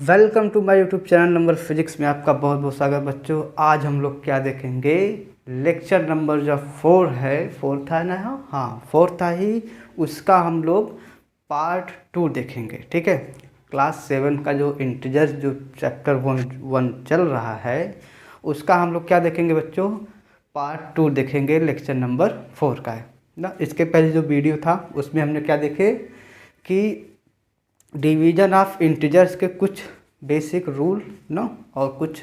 Welcome to my YouTube channel number physics में आपका बहुत बहुत स्वागत बच्चों। आज हम लोग क्या देखेंगे, लेक्चर नंबर जो 4 है, 4 था ना, हाँ 4 था ही, उसका हम लोग पार्ट 2 देखेंगे। ठीक है, क्लास 7 का जो इंटीजर जो चैप्टर 1 चल रहा है उसका हम लोग क्या देखेंगे बच्चों, पार्ट 2 देखेंगे, लेक्चर नंबर 4 का है ना। इसके पहले जो वीडियो था उसमें हमने क्या देखे कि डिवीजन ऑफ इंटीजर्स के कुछ बेसिक रूल ना, और कुछ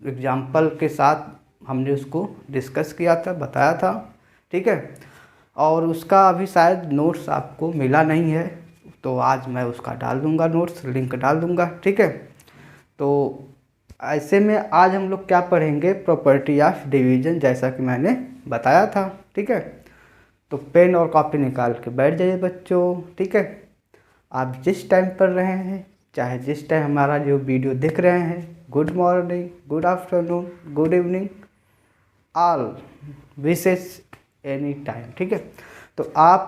एग्जाम्पल के साथ हमने उसको डिस्कस किया था, बताया था। ठीक है, और उसका अभी शायद नोट्स आपको मिला नहीं है, तो आज मैं उसका डाल दूंगा, नोट्स लिंक डाल दूंगा। ठीक है, तो ऐसे में आज हम लोग क्या पढ़ेंगे, प्रॉपर्टी ऑफ डिवीजन, जैसा कि मैंने बताया था। ठीक है, तो पेन और कॉपी निकाल के बैठ जाइए बच्चों। ठीक है, आप जिस टाइम पढ़ रहे हैं, चाहे जिस टाइम हमारा जो वीडियो देख रहे हैं, good morning, good afternoon, good evening, all wishes any time. ठीक है, तो आप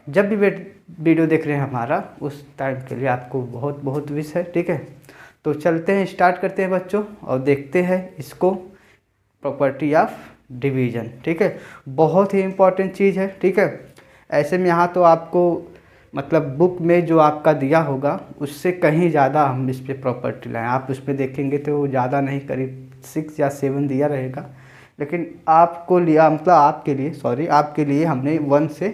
जब भी वीडियो देख रहे हैं हमारा, उस टाइम के लिए आपको बहुत बहुत विश है। ठीक है, तो चलते हैं, स्टार्ट करते हैं बच्चों और देखते हैं इसको, प्रॉपर्टी ऑफ डिवीजन। ठीक है, बहुत ही इम्पॉर्टेंट चीज़ है। ठीक है, ऐसे में यहाँ तो आपको मतलब बुक में जो आपका दिया होगा उससे कहीं ज़्यादा हम इस पर प्रॉपर्टी लाएँ। आप उस पर देखेंगे तो ज़्यादा नहीं, करीब 6 या 7 दिया रहेगा, लेकिन आपको लिया मतलब आपके लिए हमने 1 से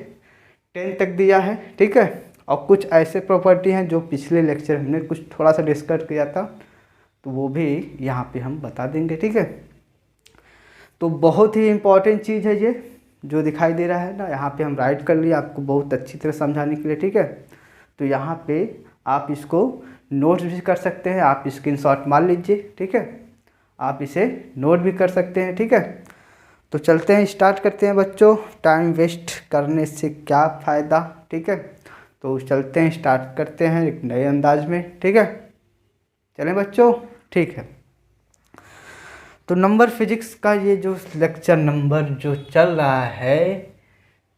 10 तक दिया है। ठीक है, और कुछ ऐसे प्रॉपर्टी हैं जो पिछले लेक्चर हमने कुछ थोड़ा सा डिस्कस किया था, तो वो भी यहाँ पे हम बता देंगे। ठीक है, तो बहुत ही इम्पॉर्टेंट चीज़ है ये जो दिखाई दे रहा है ना, यहाँ पे हम राइट कर लिए आपको बहुत अच्छी तरह समझाने के लिए। ठीक है, तो यहाँ पे आप इसको नोट भी कर सकते हैं, आप स्क्रीनशॉट मार लीजिए। ठीक है, आप इसे नोट भी कर सकते हैं। ठीक है, तो चलते हैं, स्टार्ट करते हैं बच्चों, टाइम वेस्ट करने से क्या फ़ायदा। ठीक है, तो चलते हैं, स्टार्ट करते हैं एक नए अंदाज में। ठीक है, चलें बच्चों। ठीक है, तो नंबर फिजिक्स का ये जो लेक्चर नंबर जो चल रहा है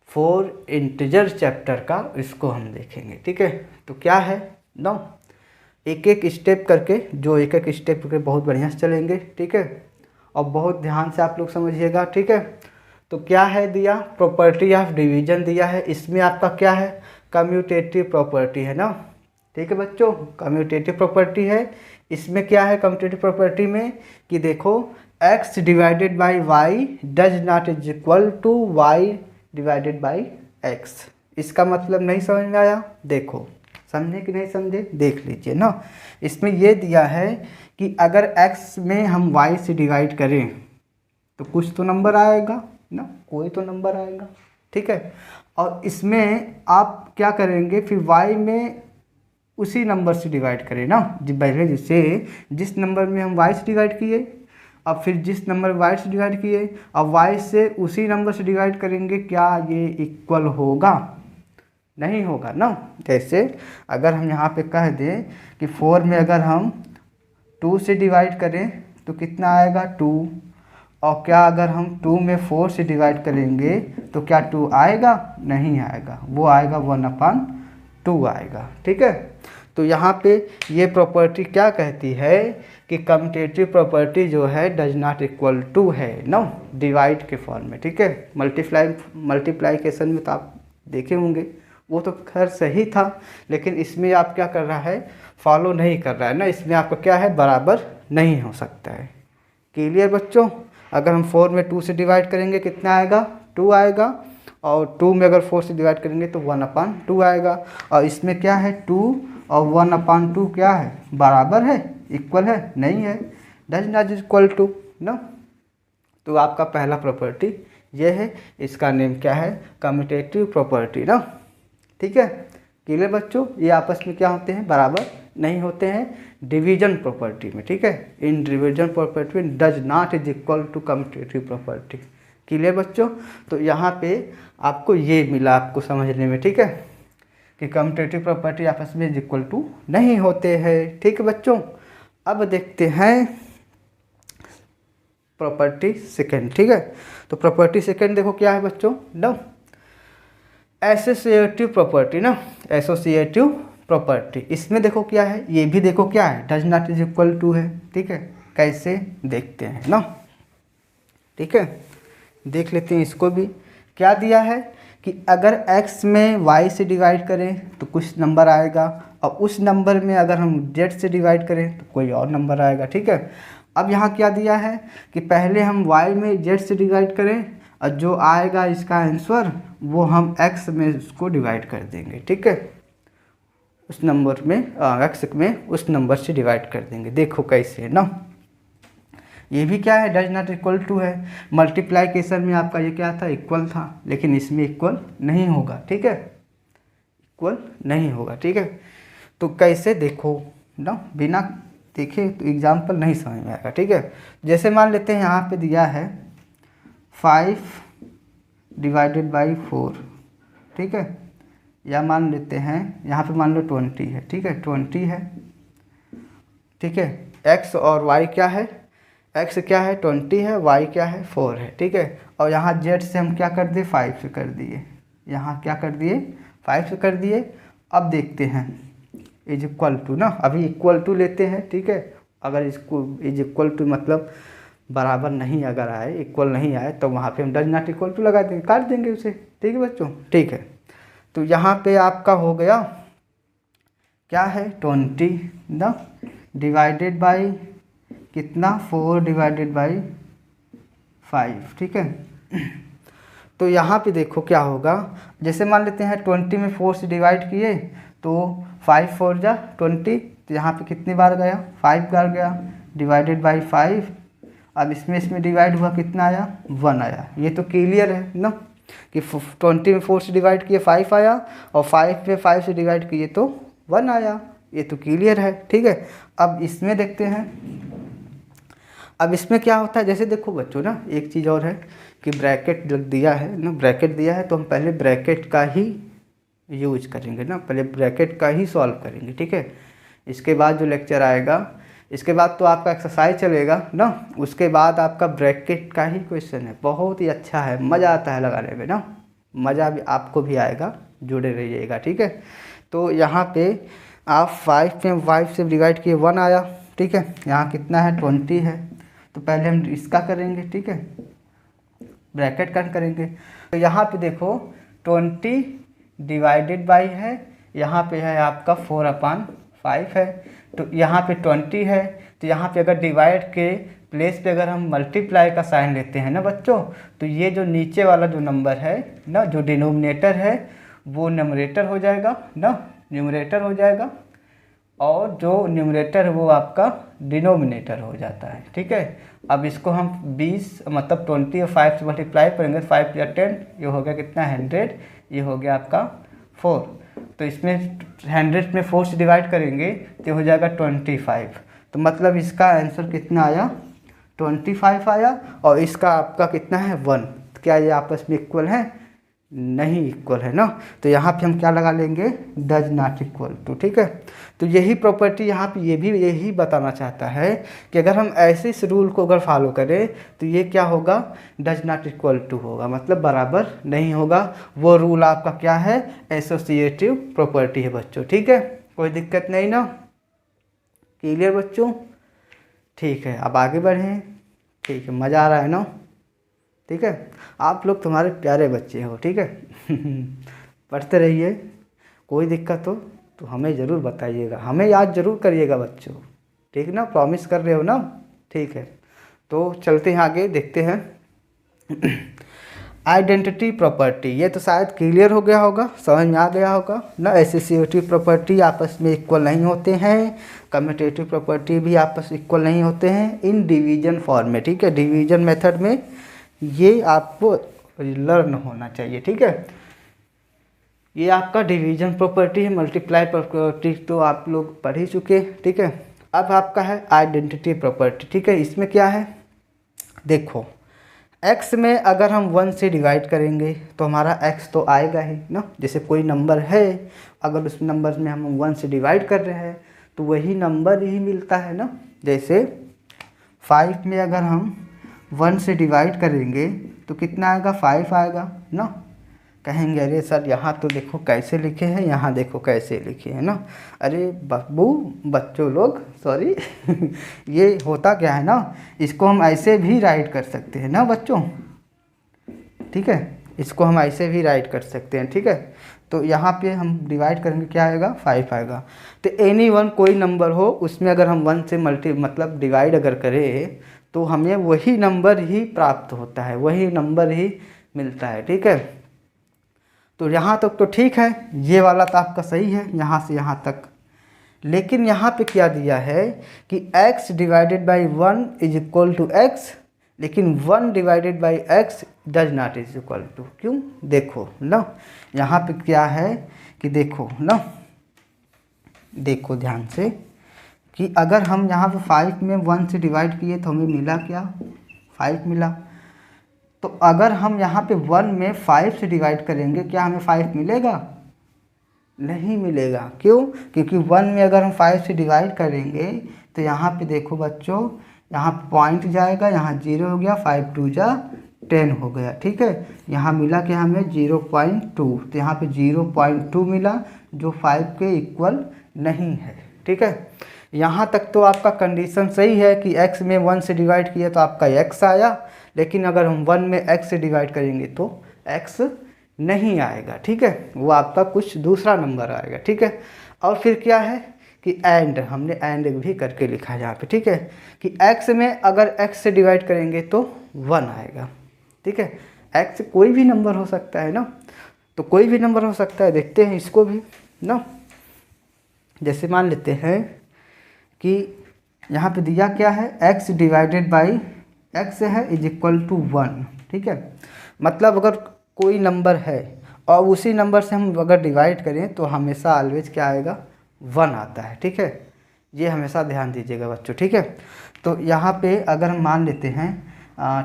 4 इंटीजर चैप्टर का, इसको हम देखेंगे। ठीक है, तो क्या है ना, एक एक स्टेप करके, जो एक एक स्टेप करके बहुत बढ़िया से चलेंगे। ठीक है, और बहुत ध्यान से आप लोग समझिएगा। ठीक है, तो क्या है दिया, प्रॉपर्टी ऑफ डिवीजन दिया है, इसमें आपका क्या है, कम्यूटेटिव प्रॉपर्टी है ना। ठीक है बच्चों, कम्यूटेटिव प्रॉपर्टी है। इसमें क्या है कम्यूटेटिव प्रॉपर्टी में कि देखो, x divided by y does not is equal to y divided by x। इसका मतलब नहीं समझ में आया, देखो समझे कि नहीं समझे, देख लीजिए ना। इसमें ये दिया है कि अगर x में हम y से डिवाइड करें तो कुछ तो नंबर आएगा ना, कोई तो नंबर आएगा। ठीक है, और इसमें आप क्या करेंगे, फिर y में उसी नंबर से डिवाइड करें ना, पहले जिस नंबर में हम y से डिवाइड किए, अब फिर जिस नंबर y से डिवाइड किए, अब y से उसी नंबर से डिवाइड करेंगे, क्या ये इक्वल होगा, नहीं होगा ना। जैसे अगर हम यहाँ पे कह दें कि 4 में अगर हम 2 से डिवाइड करें तो कितना आएगा 2, और क्या अगर हम 2 में 4 से डिवाइड करेंगे तो क्या 2 आएगा, नहीं आएगा, वो आएगा 1/2 आएगा। ठीक है, तो यहाँ पे ये प्रॉपर्टी क्या कहती है कि कम्यूटेटिव प्रॉपर्टी जो है डज नॉट इक्वल टू है नो, डिवाइड के फॉर्म में। ठीक है, मल्टीप्लाइकेशन में तो आप देखे होंगे, वो तो खैर सही था, लेकिन इसमें आप क्या कर रहा है, फॉलो नहीं कर रहा है ना, इसमें आपका क्या है, बराबर नहीं हो सकता है। क्लियर बच्चों, अगर हम 4 में 2 से डिवाइड करेंगे कितना आएगा, 2 आएगा, और 2 में अगर 4 से डिवाइड करेंगे तो 1/2 आएगा, और इसमें क्या है 2 और 1/2 क्या है, बराबर है, इक्वल है, नहीं है, डज नॉट इक्वल टू ना। तो आपका पहला प्रॉपर्टी ये है, इसका नेम क्या है, कम्यूटेटिव प्रॉपर्टी ना। ठीक है, क्लियर बच्चों, ये आपस में क्या होते हैं, बराबर नहीं होते हैं डिवीजन प्रॉपर्टी में। ठीक है, इन डिवीजन प्रॉपर्टी में does not is equal to commutative property. Clear बच्चों, तो यहाँ पे आपको ये मिला आपको समझने में। ठीक है, कि कम्यूटेटिव प्रॉपर्टी आपस में इक्वल टू नहीं होते हैं। ठीक है बच्चों, अब देखते हैं प्रॉपर्टी सेकंड। ठीक है, तो प्रॉपर्टी सेकंड देखो क्या है बच्चों, नो एसोसिएटिव प्रॉपर्टी ना, एसोसिएटिव प्रॉपर्टी, इसमें देखो क्या है, ये भी देखो क्या है, does not is equal to है। ठीक है, कैसे देखते हैं ना, ठीक है, देख लेते हैं इसको भी। क्या दिया है कि अगर x में y से डिवाइड करें तो कुछ नंबर आएगा, और उस नंबर में अगर हम z से डिवाइड करें तो कोई और नंबर आएगा। ठीक है, अब यहाँ क्या दिया है कि पहले हम y में z से डिवाइड करें, और जो आएगा इसका आंसर वो हम x में उसको डिवाइड कर देंगे। ठीक है, उस नंबर में x में उस नंबर से डिवाइड कर देंगे। देखो कैसे है ना, ये भी क्या है, डज नॉट इक्वल टू है। मल्टीप्लाइकेशन में आपका ये क्या था, इक्वल था, लेकिन इसमें इक्वल नहीं होगा। ठीक है, इक्वल नहीं होगा। ठीक है, तो कैसे देखो ना, बिना देखे तो एग्जाम्पल नहीं समझ में आएगा। ठीक है, जैसे मान लेते हैं यहाँ पे दिया है 5 डिवाइडेड बाई 4। ठीक है, या मान लेते हैं यहाँ पे मान लो 20 है। ठीक है, 20 है। ठीक है, x और y क्या है, x क्या है 20 है, y क्या है 4 है। ठीक है, और यहाँ z से हम क्या कर दिए, 5 से कर दिए, यहाँ क्या कर दिए 5 से कर दिए। अब देखते हैं इज इक्वल टू ना, अभी इक्वल टू लेते हैं। ठीक है, अगर इसको इज इक्वल टू मतलब बराबर नहीं अगर आए, इक्वल नहीं आए, तो वहाँ पे हम डज नॉट इक्वल टू लगा देंगे, काट देंगे उसे। ठीक है बच्चों, ठीक है, तो यहाँ पे आपका हो गया क्या है 20 ना, डिवाइडेड बाई कितना 4 डिवाइडेड बाई 5। ठीक है, तो यहाँ पे देखो क्या होगा, जैसे मान लेते हैं 20 में 4 से डिवाइड किए तो 5 4 जा 20, तो यहाँ पे कितनी बार गया 5 बार गया, डिवाइडेड बाई 5। अब इसमें डिवाइड हुआ कितना आया 1 आया। ये तो क्लियर है ना कि 20 में 4 से डिवाइड किए 5 आया, और 5 में 5 से डिवाइड किए तो 1 आया। ये तो क्लियर है। ठीक है, अब इसमें देखते हैं, अब इसमें क्या होता है, जैसे देखो बच्चों ना, एक चीज़ और है कि ब्रैकेट जब दिया है ना, ब्रैकेट दिया है तो हम पहले ब्रैकेट का ही यूज करेंगे ना, पहले ब्रैकेट का ही सॉल्व करेंगे। ठीक है, इसके बाद जो लेक्चर आएगा, इसके बाद तो आपका एक्सरसाइज चलेगा ना, उसके बाद आपका ब्रैकेट का ही क्वेश्चन है। बहुत ही अच्छा है, मज़ा आता है लगाने में ना, मज़ा भी आपको भी आएगा, जुड़े रहिएगा। ठीक है, तो यहाँ पे आप 5 में 5 से डिवाइड किए 1 आया। ठीक है, यहाँ कितना है 20 है, तो पहले हम इसका करेंगे। ठीक है, ब्रैकेट का करेंगे, तो यहाँ पे देखो 20 डिवाइडेड बाई है, यहाँ पे है आपका 4/5 है, तो यहाँ पे 20 है, तो यहाँ पे अगर डिवाइड के प्लेस पे अगर हम मल्टीप्लाई का साइन लेते हैं ना बच्चों, तो ये जो नीचे वाला जो नंबर है ना, जो डिनोमिनेटर है वो न्यूमरेटर हो जाएगा ना, न्यूमरेटर हो जाएगा, और जो न्यूमरेटर है वो आपका डिनोमिनेटर हो जाता है। ठीक है, अब इसको हम 20 मतलब 20 और 5 से मल्टीप्लाई करेंगे, 5 या 10, ये हो गया कितना 100, ये हो गया आपका 4, तो इसमें 100 में 4 से डिवाइड करेंगे तो हो जाएगा 25, तो मतलब इसका आंसर कितना आया 25 आया, और इसका आपका कितना है 1। क्या ये आपस में इक्वल है, नहीं इक्वल है ना, तो यहाँ पे हम क्या लगा लेंगे, डज नॉट इक्वल टू। ठीक है, तो यही प्रॉपर्टी यहाँ पे ये भी यही बताना चाहता है कि अगर हम ऐसे इस रूल को अगर फॉलो करें तो ये क्या होगा, डज नॉट इक्वल टू होगा, मतलब बराबर नहीं होगा। वो रूल आपका क्या है, एसोसिएटिव प्रॉपर्टी है बच्चों। ठीक है, कोई दिक्कत नहीं ना, क्लियर बच्चों। ठीक है, अब आगे बढ़ें। ठीक है, मज़ा आ रहा है ना। ठीक है, आप लोग तुम्हारे प्यारे बच्चे हो। ठीक है पढ़ते रहिए, कोई दिक्कत हो तो हमें ज़रूर बताइएगा, हमें याद ज़रूर करिएगा बच्चों। ठीक ना, प्रॉमिस कर रहे हो ना। ठीक है, तो चलते हैं आगे, देखते हैं आइडेंटिटी प्रॉपर्टी। ये तो शायद क्लियर हो गया होगा, समझ में आ गया होगा ना। एसोसिएटिव प्रॉपर्टी आपस में इक्वल नहीं होते हैं, कम्यूटेटिव प्रॉपर्टी भी आपस में इक्वल नहीं होते हैं इन डिवीजन फॉर्म में। ठीक है, डिवीजन मेथड में ये आपको लर्न होना चाहिए। ठीक है, ये आपका डिवीजन प्रॉपर्टी है, मल्टीप्लाई प्रॉपर्टी तो आप लोग पढ़ ही चुके। ठीक है, अब आपका है आइडेंटिटी प्रॉपर्टी। ठीक है, इसमें क्या है, देखो x में अगर हम 1 से डिवाइड करेंगे तो हमारा x तो आएगा ही ना। जैसे कोई नंबर है, अगर उस नंबर में हम 1 से डिवाइड कर रहे हैं तो वही नंबर ही मिलता है ना। जैसे 5 में अगर हम 1 से डिवाइड करेंगे तो कितना आएगा 5 आएगा ना। कहेंगे अरे सर यहाँ तो देखो कैसे लिखे हैं, यहाँ देखो कैसे लिखे हैं ना। अरे बाबू बच्चों लोग सॉरी ये होता क्या है ना, इसको हम ऐसे भी राइट कर सकते हैं ना बच्चों, ठीक है, इसको हम ऐसे भी राइट कर सकते हैं, ठीक है। तो यहाँ पे हम डिवाइड करेंगे, क्या आएगा 5 आएगा। तो एनी वन कोई नंबर हो उसमें अगर हम 1 से मतलब डिवाइड अगर करें तो हमें वही नंबर ही प्राप्त होता है, वही नंबर ही मिलता है, ठीक है। तो यहाँ तक तो ठीक है, ये वाला तो आपका सही है यहाँ से यहाँ तक। लेकिन यहाँ पे क्या दिया है कि x divided by 1 is equal to x, लेकिन 1 divided by x does not is equal to, क्यों देखो ना यहाँ पे क्या है कि देखो ना, देखो ध्यान से कि अगर हम यहाँ पे 5 में 1 से डिवाइड किए तो हमें मिला क्या 5 मिला। तो अगर हम यहाँ पे 1 में 5 से डिवाइड करेंगे क्या हमें 5 मिलेगा, नहीं मिलेगा। क्यों, क्योंकि 1 में अगर हम 5 से डिवाइड करेंगे तो यहाँ पे देखो बच्चों, यहाँ पॉइंट जाएगा, यहाँ 0 हो गया, 5 2 जा 10 हो गया, ठीक है। यहाँ मिला कि हमें 0.2, तो यहाँ पे 0.2 मिला जो 5 के इक्वल नहीं है, ठीक है। यहाँ तक तो आपका कंडीशन सही है कि x में 1 से डिवाइड किया तो आपका x आया, लेकिन अगर हम 1 में x से डिवाइड करेंगे तो x नहीं आएगा, ठीक है, वो आपका कुछ दूसरा नंबर आएगा, ठीक है। और फिर क्या है कि एंड, हमने एंड भी करके लिखा है यहाँ पे, ठीक है, कि x में अगर x से डिवाइड करेंगे तो 1 आएगा, ठीक है। x कोई भी नंबर हो सकता है ना, तो कोई भी नंबर हो सकता है, देखते हैं इसको भी ना। जैसे मान लेते हैं कि यहाँ पे दिया क्या है x डिवाइडेड बाई x है इज इक्वल टू 1, ठीक है। मतलब अगर कोई नंबर है और उसी नंबर से हम अगर डिवाइड करें तो हमेशा ऑलवेज क्या आएगा 1 आता है, ठीक है। ये हमेशा ध्यान दीजिएगा बच्चों, ठीक है। तो यहाँ पे अगर हम मान लेते हैं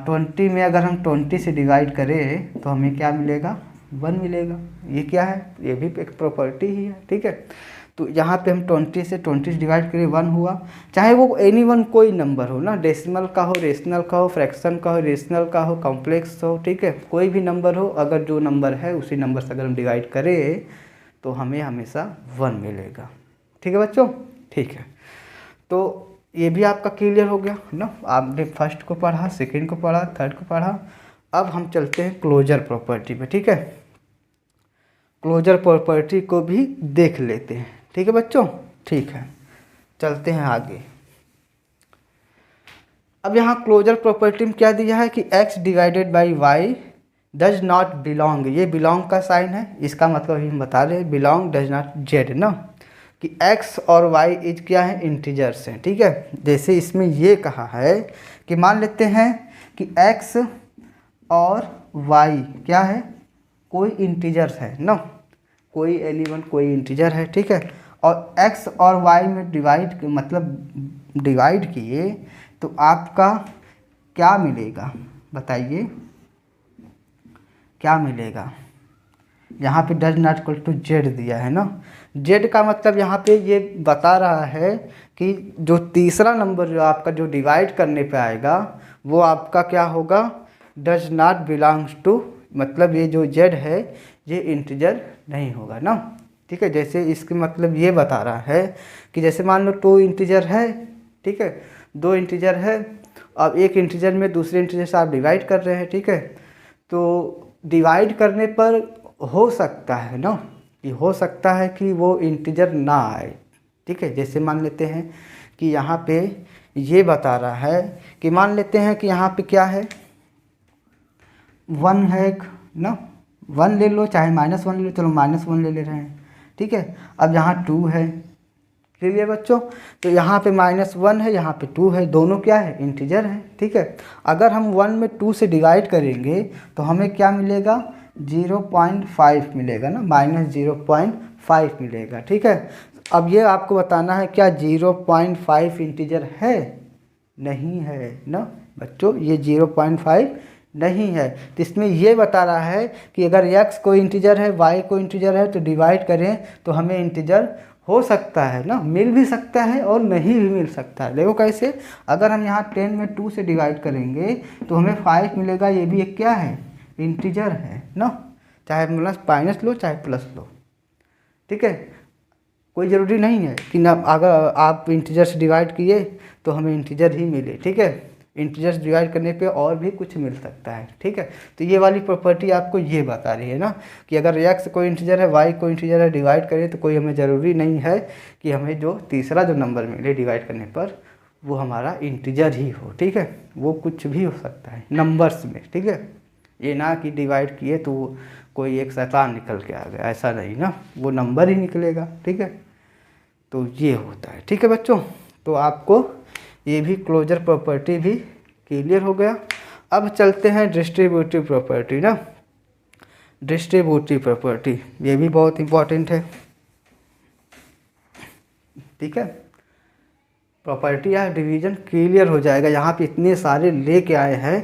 20 में अगर हम 20 से डिवाइड करें तो हमें क्या मिलेगा 1 मिलेगा। ये क्या है, ये भी एक प्रॉपर्टी ही है, ठीक है। तो यहाँ पे हम 20 से 20 डिवाइड करें 1 हुआ, चाहे वो एनी वन कोई नंबर हो ना, डेसिमल का हो, रेशनल का हो, फ्रैक्शन का हो, रेशनल का हो, कॉम्प्लेक्स हो, ठीक है, कोई भी नंबर हो, अगर जो नंबर है उसी नंबर से अगर हम डिवाइड करें तो हमें हमेशा 1 मिलेगा, ठीक है बच्चों, ठीक है। तो ये भी आपका क्लियर हो गया ना, आपने फर्स्ट को पढ़ा, सेकेंड को पढ़ा, थर्ड को पढ़ा। अब हम चलते हैं क्लोजर प्रॉपर्टी पे, ठीक है। क्लोजर प्रॉपर्टी को भी देख लेते हैं, ठीक है बच्चों, ठीक है, चलते हैं आगे। अब यहाँ क्लोजर प्रॉपर्टी में क्या दिया है कि x divided by y does not belong, ये बिलोंग का साइन है, इसका मतलब हम बता रहे हैं बिलोंग डज नॉट जेड ना, कि x और y इज क्या है इंटीजर्स हैं, ठीक है। जैसे इसमें ये कहा है कि मान लेते हैं कि x और y क्या है, कोई इंटीजर्स है ना, कोई एलिमेंट कोई इंटीजर है, ठीक है। और x और y में डिवाइड मतलब डिवाइड किए तो आपका क्या मिलेगा बताइए, क्या मिलेगा। यहाँ पे does not equal to z दिया है ना, जेड का मतलब यहाँ पे ये बता रहा है कि जो तीसरा नंबर जो आपका जो डिवाइड करने पे आएगा वो आपका क्या होगा, डज नॉट बिलोंग्स टू, मतलब ये जो जेड है ये इंटीजर नहीं होगा ना, ठीक है। जैसे इसके मतलब ये बता रहा है कि जैसे मान लो 2 इंटीजर है, ठीक है, 2 इंटीजर है, अब एक इंटीजर में दूसरे इंटीजर से आप डिवाइड कर रहे हैं, ठीक है। तो डिवाइड करने पर हो सकता है ना, कि हो सकता है कि वो इंटीजर ना आए, ठीक है। जैसे मान लेते हैं कि यहाँ पे ये बता रहा है कि मान लेते हैं कि यहाँ पे क्या है 1 है एक ना, 1 ले लो चाहे -1 ले लो, चलो -1 ले रहे हैं, ठीक है। अब यहाँ 2 है, क्लियर बच्चों, तो यहाँ पे -1 है, यहाँ पे 2 है, दोनों क्या है इंटीजर है, ठीक है। अगर हम 1 में 2 से डिवाइड करेंगे तो हमें क्या मिलेगा 0.5 मिलेगा ना, -0.5 मिलेगा, ठीक है। अब ये आपको बताना है क्या 0.5 इंटीजर है, नहीं है ना बच्चों, ये 0.5 नहीं है। तो इसमें ये बता रहा है कि अगर x कोई इंटीजर है, y कोई इंटीजर है, तो डिवाइड करें तो हमें इंटीजर हो सकता है ना, मिल भी सकता है और नहीं भी मिल सकता है। देखो कैसे, अगर हम यहाँ 10 में 2 से डिवाइड करेंगे तो हमें 5 मिलेगा, ये भी एक क्या है इंटीजर है ना। चाहे माइनस लो चाहे प्लस लो, ठीक है। कोई ज़रूरी नहीं है कि ना अगर आप इंटीजर से डिवाइड किए तो हमें इंटीजर ही मिले, ठीक है। इंटीजर से डिवाइड करने पे और भी कुछ मिल सकता है, ठीक है। तो ये वाली प्रॉपर्टी आपको ये बता रही है ना कि अगर x कोई इंटीजर है, y कोई इंटीजर है, डिवाइड करें तो कोई हमें ज़रूरी नहीं है कि हमें जो तीसरा जो नंबर मिले डिवाइड करने पर वो हमारा इंटीजर ही हो, ठीक है। वो कुछ भी हो सकता है नंबर्स में, ठीक है। ये ना कि डिवाइड किए तो कोई एक शैतान निकल के आ गया, ऐसा नहीं ना, वो नंबर ही निकलेगा, ठीक है। तो ये होता है, ठीक है बच्चों। तो आपको ये भी क्लोजर प्रॉपर्टी भी क्लियर हो गया। अब चलते हैं डिस्ट्रीब्यूटिव प्रॉपर्टी ना। डिस्ट्रीब्यूटिव प्रॉपर्टी ये भी बहुत इम्पोर्टेंट है, ठीक है। प्रॉपर्टी या डिवीज़न क्लियर हो जाएगा। यहाँ पे इतने सारे लेके आए हैं,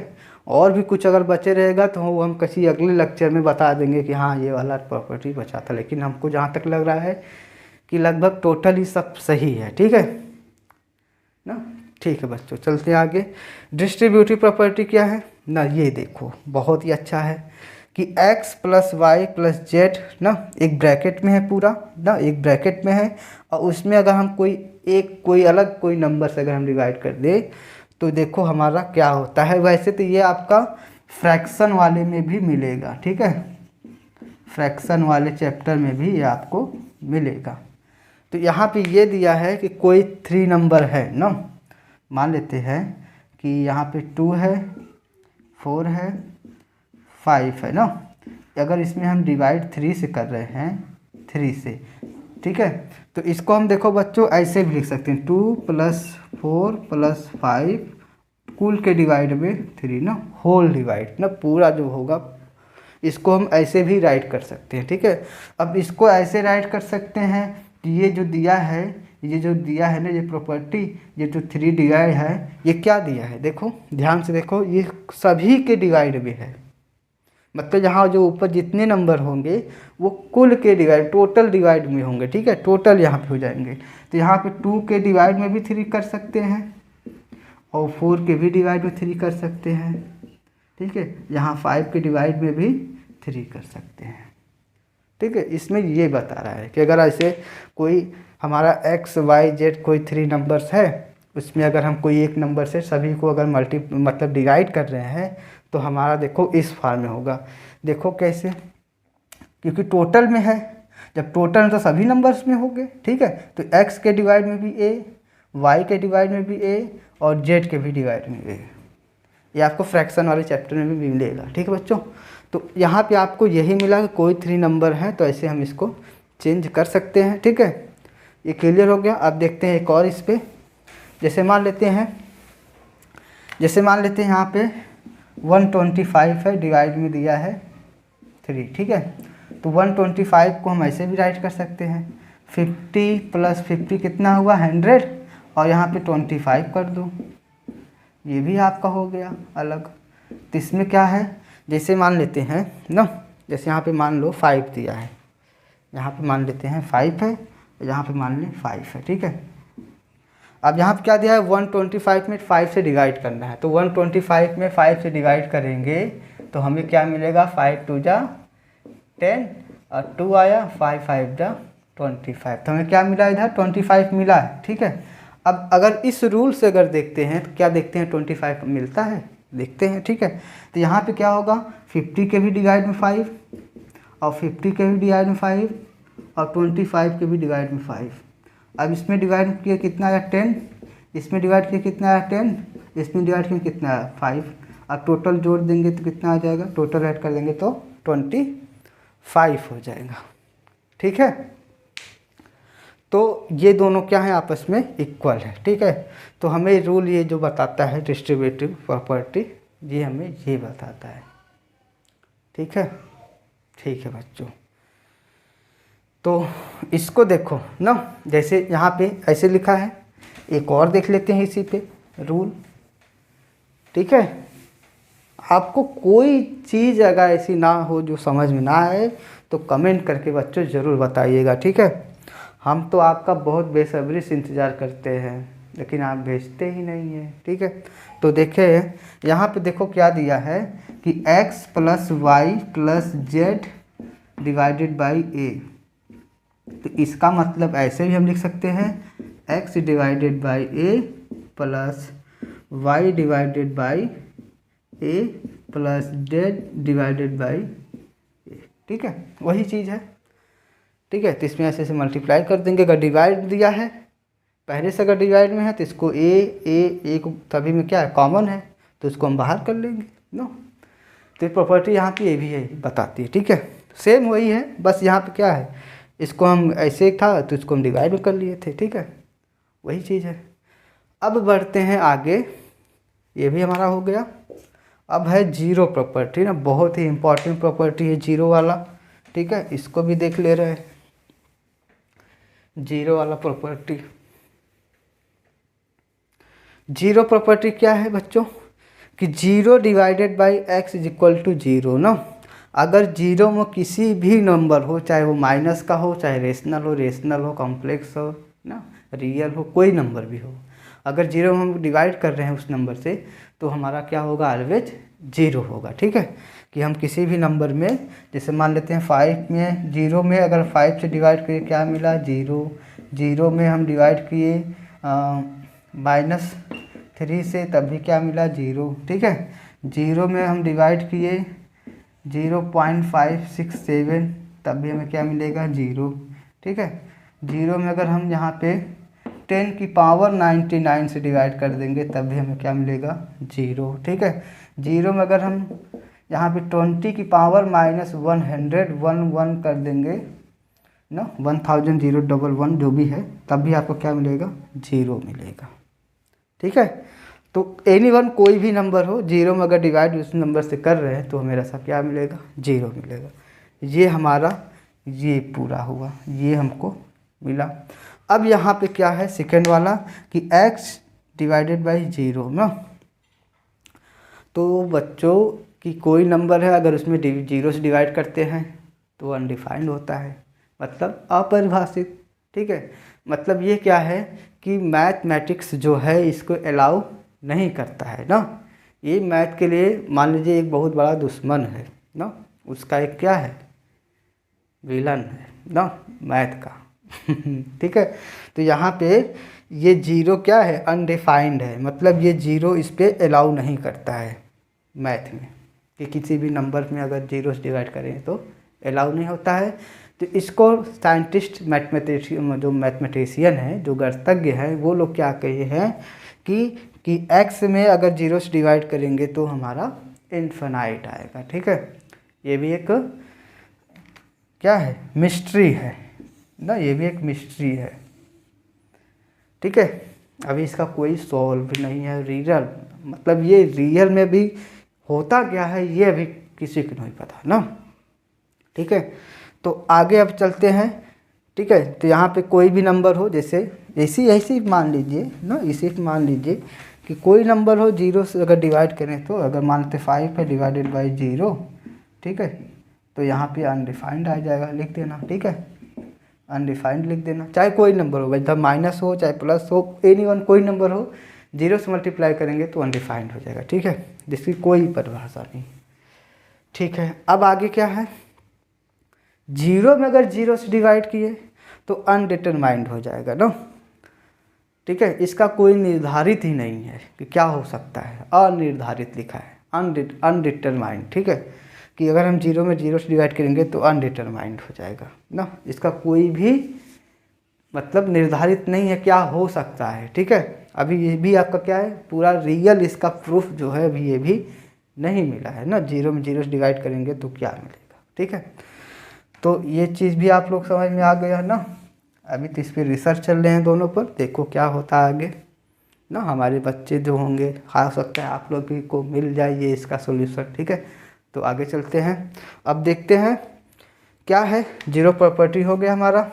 और भी कुछ अगर बचे रहेगा तो वो हम किसी अगले लेक्चर में बता देंगे कि हाँ ये वाला प्रॉपर्टी बचा था, लेकिन हमको जहाँ तक लग रहा है कि लगभग टोटल ही सब सही है, ठीक है ना। ठीक है बच्चों, चलते हैं आगे। डिस्ट्रीब्यूटिव प्रॉपर्टी क्या है ना, ये देखो बहुत ही अच्छा है कि x plus y plus z ना एक ब्रैकेट में है पूरा ना, एक ब्रैकेट में है, और उसमें अगर हम कोई अलग कोई नंबर से अगर हम डिवाइड कर दे तो देखो हमारा क्या होता है। वैसे तो ये आपका फ्रैक्शन वाले में भी मिलेगा, ठीक है, फ्रैक्शन वाले चैप्टर में भी ये आपको मिलेगा। तो यहाँ पे ये दिया है कि कोई 3 नंबर है ना, मान लेते हैं कि यहाँ पे 2 है, 4 है, 5 है ना। अगर इसमें हम डिवाइड 3 से कर रहे हैं, 3 से, ठीक है, तो इसको हम देखो बच्चों ऐसे भी लिख सकते हैं 2 + 4 + 5 कुल के डिवाइड में 3 ना, होल डिवाइड ना, पूरा जो होगा इसको हम ऐसे भी राइट कर सकते हैं, ठीक है। अब इसको ऐसे राइट कर सकते हैं कि ये जो दिया है ना, ये प्रॉपर्टी, ये जो 3 डिवाइड है, ये क्या दिया है देखो, ध्यान से देखो, ये सभी के डिवाइड में है। मतलब यहाँ जो ऊपर जितने नंबर होंगे वो कुल के डिवाइड, टोटल डिवाइड में होंगे, ठीक है, टोटल यहाँ पे हो जाएंगे। तो यहाँ पे 2 के डिवाइड में भी 3 कर सकते हैं, और 4 के भी डिवाइड में 3 कर सकते हैं, ठीक है। यहाँ 5 के डिवाइड में भी 3 कर सकते हैं, ठीक है। इसमें ये बता रहा है कि अगर ऐसे कोई हमारा x y z कोई 3 नंबर्स है, उसमें अगर हम कोई एक नंबर से सभी को अगर मतलब डिवाइड कर रहे हैं तो हमारा देखो इस फॉर्म में होगा। देखो कैसे, क्योंकि टोटल में है, जब टोटल में तो सभी नंबर्स में होंगे, ठीक है। तो x के डिवाइड में भी a, y के डिवाइड में भी a, और z के भी डिवाइड में a। ये आपको फ्रैक्शन वाले चैप्टर में भी मिलेगा, ठीक है बच्चों। तो यहाँ पे आपको यही मिला कि कोई 3 नंबर है तो ऐसे हम इसको चेंज कर सकते हैं, ठीक है। ये क्लियर हो गया। अब देखते हैं एक और इस पर, जैसे मान लेते हैं यहाँ पे 125 है, डिवाइड में दिया है 3, ठीक है। तो 125 को हम ऐसे भी राइट कर सकते हैं, 50 + 50 कितना हुआ 100, और यहाँ पे 25 कर दो, ये भी आपका हो गया अलग। तो इसमें क्या है, जैसे मान लेते हैं ना, जैसे यहाँ पे मान लो 5 दिया है, यहाँ पे मान लेते हैं 5 है, यहाँ पे मान लें 5 है, ठीक है। अब यहाँ पे क्या दिया है, 125 में 5 से डिवाइड करना है, तो 125 में 5 से डिवाइड करेंगे तो हमें क्या मिलेगा, 5 2 जा 10 और 2 आया, 5 5 जा 25, तो हमें क्या मिला इधर 25 मिला है, ठीक है। अब अगर इस रूल से अगर देखते हैं तो क्या देखते हैं 25 मिलता है, देखते हैं, ठीक है। तो यहाँ पे क्या होगा, 50 के भी डिवाइड में 5, और 50 के भी डिवाइड में 5, और 25 के भी डिवाइड में 5। अब इसमें डिवाइड किया कितना आया 10, इसमें डिवाइड किया कितना आया 10, इसमें डिवाइड किया कितना आया 5। अब टोटल जोड़ देंगे तो कितना आ जाएगा, टोटल ऐड कर देंगे तो 25 हो जाएगा, ठीक है। तो ये दोनों क्या है, आपस में इक्वल है, ठीक है। तो हमें रूल ये जो बताता है डिस्ट्रीब्यूटिव प्रॉपर्टी, ये हमें ये बताता है, ठीक है। ठीक है बच्चों, तो इसको देखो ना, जैसे यहाँ पे ऐसे लिखा है, एक और देख लेते हैं इसी पे रूल, ठीक है। आपको कोई चीज़ अगर ऐसी ना हो जो समझ में ना आए तो कमेंट करके बच्चों ज़रूर बताइएगा, ठीक है। हम तो आपका बहुत बेसब्री से इंतज़ार करते हैं, लेकिन आप भेजते ही नहीं हैं, ठीक है। तो देखें यहाँ पे देखो क्या दिया है कि x + y + z divided by ए। तो इसका मतलब ऐसे भी हम लिख सकते हैं x divided by a plus y divided by a plus z divided by a. ठीक है, वही चीज़ है। ठीक है, तो इसमें ऐसे ऐसे मल्टीप्लाई कर देंगे। अगर डिवाइड दिया है पहले से, अगर डिवाइड में है तो इसको ए को सभी में क्या है कॉमन है, तो इसको हम बाहर कर लेंगे नो। तो प्रॉपर्टी यहाँ पे ये भी है बताती है। ठीक है, सेम वही है, बस यहाँ पे क्या है, इसको हम ऐसे था तो इसको हम डिवाइड में कर लिए थे। ठीक है, वही चीज़ है। अब बढ़ते हैं आगे, ये भी हमारा हो गया। अब है जीरो प्रॉपर्टी ना, बहुत ही इंपॉर्टेंट प्रॉपर्टी है जीरो वाला। ठीक है, इसको भी देख ले रहे हैं, जीरो वाला प्रॉपर्टी। जीरो प्रॉपर्टी क्या है बच्चों कि zero divided by x is equal to zero ना। अगर जीरो में किसी भी नंबर हो, चाहे वो माइनस का हो, चाहे रेशनल हो, कॉम्प्लेक्स हो ना, रियल हो, कोई नंबर भी हो, अगर जीरो में हम डिवाइड कर रहे हैं उस नंबर से, तो हमारा क्या होगा, ऑलवेज जीरो होगा। ठीक है, कि हम किसी भी नंबर में, जैसे मान लेते हैं 5 में, जीरो में अगर 5 से डिवाइड किए क्या मिला, जीरो। जीरो में हम डिवाइड किए -3 से, तब भी क्या मिला, जीरो। ठीक है, जीरो में हम डिवाइड किए 0.567, तब भी हमें क्या मिलेगा, जीरो। ठीक है, जीरो में अगर हम यहाँ पे 10 की पावर 99 से डिवाइड कर देंगे, तब भी हमें क्या मिलेगा, जीरो। ठीक है, जीरो में अगर हम यहाँ पे 20 की पावर -100 कर देंगे ना, 1000 जो भी है, तब भी आपको क्या मिलेगा, जीरो मिलेगा। ठीक है, तो एनीवन कोई भी नंबर हो, जीरो में अगर डिवाइड उस नंबर से कर रहे हैं तो हमें ऐसा क्या मिलेगा, जीरो मिलेगा। ये हमारा ये पूरा हुआ, ये हमको मिला। अब यहाँ पे क्या है सेकंड वाला कि x डिवाइडेड बाई जीरो ना। तो बच्चों कि कोई नंबर है अगर उसमें जीरो से डिवाइड करते हैं तो अनडिफाइंड होता है, मतलब अपरिभाषित। ठीक है, मतलब ये क्या है कि मैथमेटिक्स जो है इसको अलाउ नहीं करता है ना। ये मैथ के लिए मान लीजिए एक बहुत बड़ा दुश्मन है ना, उसका एक क्या है, विलन है ना मैथ का। ठीक है, तो यहाँ पे ये जीरो क्या है, अनडिफाइंड है, मतलब ये जीरो इस पर अलाउ नहीं करता है मैथ में, कि किसी भी नंबर में अगर जीरो से डिवाइड करें तो अलाउ नहीं होता है। तो इसको साइंटिस्ट जो मैथमेटिशियन है, जो गणितज्ञ हैं, वो लोग क्या कहे हैं कि एक्स में अगर जीरो से डिवाइड करेंगे तो हमारा इन्फिनाइट आएगा। ठीक है, ये भी एक क्या है, मिस्ट्री है ना, ये भी एक मिस्ट्री है। ठीक है, अभी इसका कोई सॉल्व नहीं है रियल, मतलब ये रियल में भी होता क्या है ये अभी किसी को नहीं पता ना। ठीक है, तो आगे अब चलते हैं। ठीक है, तो यहाँ पे कोई भी नंबर हो, जैसे ऐसी मान लीजिए ना, इसी मान लीजिए कि कोई नंबर हो, जीरो से अगर डिवाइड करें तो अगर मान लेते 5 है डिवाइडेड बाई जीरो। ठीक है, तो यहाँ पे अनडिफाइंड आ जाएगा, लिख देना। ठीक है, अनडिफाइंड लिख देना, चाहे कोई नंबर हो, भाई माइनस हो चाहे प्लस हो, एनीवन कोई नंबर हो, जीरो से मल्टीप्लाई करेंगे तो अनडिफाइंड हो जाएगा। ठीक है, जिसकी कोई परिभाषा नहीं। ठीक है, अब आगे क्या है, जीरो में अगर जीरो से डिवाइड किए तो अनडिटरमाइंड हो जाएगा ना। ठीक है, इसका कोई निर्धारित ही नहीं है कि क्या हो सकता है, अनिर्धारित लिखा है, अनडिटरमाइंड। ठीक है, कि अगर हम जीरो में जीरो से डिवाइड करेंगे तो अनडिटरमाइंड हो जाएगा ना, इसका कोई भी मतलब निर्धारित नहीं है क्या हो सकता है। ठीक है, अभी ये भी आपका क्या है, पूरा रियल इसका प्रूफ जो है अभी ये भी नहीं मिला है ना, जीरो में जीरो से डिवाइड करेंगे तो क्या मिलेगा। ठीक है, तो ये चीज़ भी आप लोग समझ में आ गया है ना। अभी तो इस पर रिसर्च चल रहे हैं दोनों पर, देखो क्या होता है आगे ना। हमारे बच्चे जो होंगे, हो सकता है आप लोग भी को मिल जाए ये इसका सोल्यूशन। ठीक है, तो आगे चलते हैं, अब देखते हैं क्या है। जीरो प्रॉपर्टी हो गया हमारा,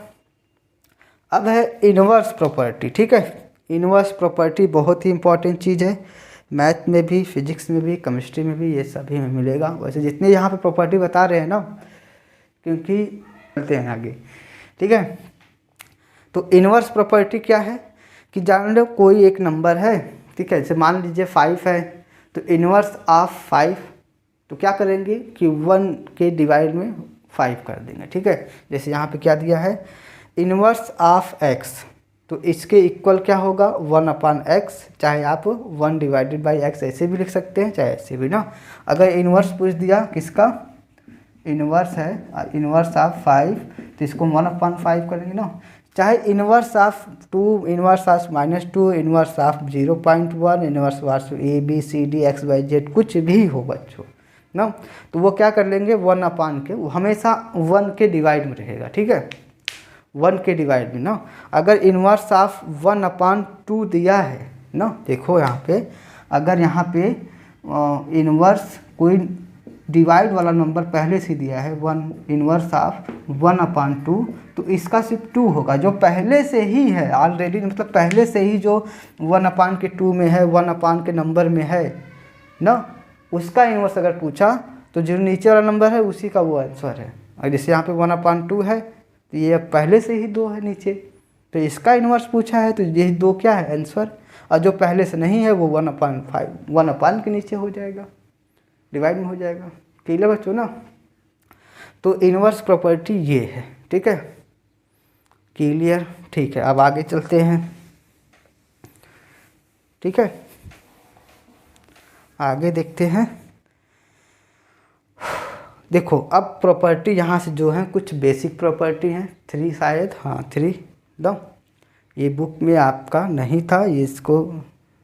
अब है इन्वर्स प्रॉपर्टी। ठीक है, इन्वर्स प्रॉपर्टी बहुत ही इंपॉर्टेंट चीज़ है, मैथ में भी, फिजिक्स में भी, केमिस्ट्री में भी, ये सभी में मिलेगा। वैसे जितने यहाँ पे प्रॉपर्टी बता रहे हैं ना, क्योंकि चलते हैं आगे। ठीक है, तो इन्वर्स प्रॉपर्टी क्या है कि जान लो कोई एक नंबर है। ठीक है, जैसे मान लीजिए 5 है, तो इन्वर्स ऑफ 5 तो क्या करेंगे कि 1 के डिवाइड में 5 कर देंगे। ठीक है, जैसे यहाँ पे क्या दिया है, इनवर्स ऑफ x, तो इसके इक्वल क्या होगा 1/x, चाहे आप 1/x ऐसे भी लिख सकते हैं, चाहे ऐसे भी ना। अगर इनवर्स पूछ दिया किसका, इनवर्स है इनवर्स ऑफ 5, तो इसको 1/5 करेंगे ना। चाहे inverse of 2, inverse of -2, inverse of 0.1, inverse of ABCD XYZ कुछ भी हो बच्चों ना, तो वो क्या कर लेंगे 1 के, वो हमेशा 1 के डिवाइड में रहेगा। ठीक है, 1 के डिवाइड में ना। अगर इनवर्स ऑफ 1/2 दिया है ना, देखो यहाँ पे, अगर यहाँ पे इनवर्स कोई डिवाइड वाला नंबर पहले से दिया है 1, इनवर्स ऑफ 1/2, तो इसका सिर्फ 2 होगा, जो पहले से ही है ऑलरेडी, मतलब पहले से ही जो 1/2 में है, 1 के नंबर में है ना, उसका इनवर्स अगर पूछा तो जो नीचे वाला नंबर है उसी का वो आंसर है। और जैसे यहाँ पे 1/2 है, तो ये पहले से ही 2 है नीचे, तो इसका इनवर्स पूछा है, तो ये 2 क्या है आंसर, और जो पहले से नहीं है वो 1/5 1 के नीचे हो जाएगा, डिवाइड में हो जाएगा। क्लियर बच्चों ना, तो इनवर्स प्रॉपर्टी ये है। ठीक है, क्लियर। ठीक है, अब आगे चलते हैं। ठीक है, आगे देखते हैं। देखो अब प्रॉपर्टी यहाँ से जो है कुछ बेसिक प्रॉपर्टी हैं, 3 शायद, हाँ 3 दो, ये बुक में आपका नहीं था, ये इसको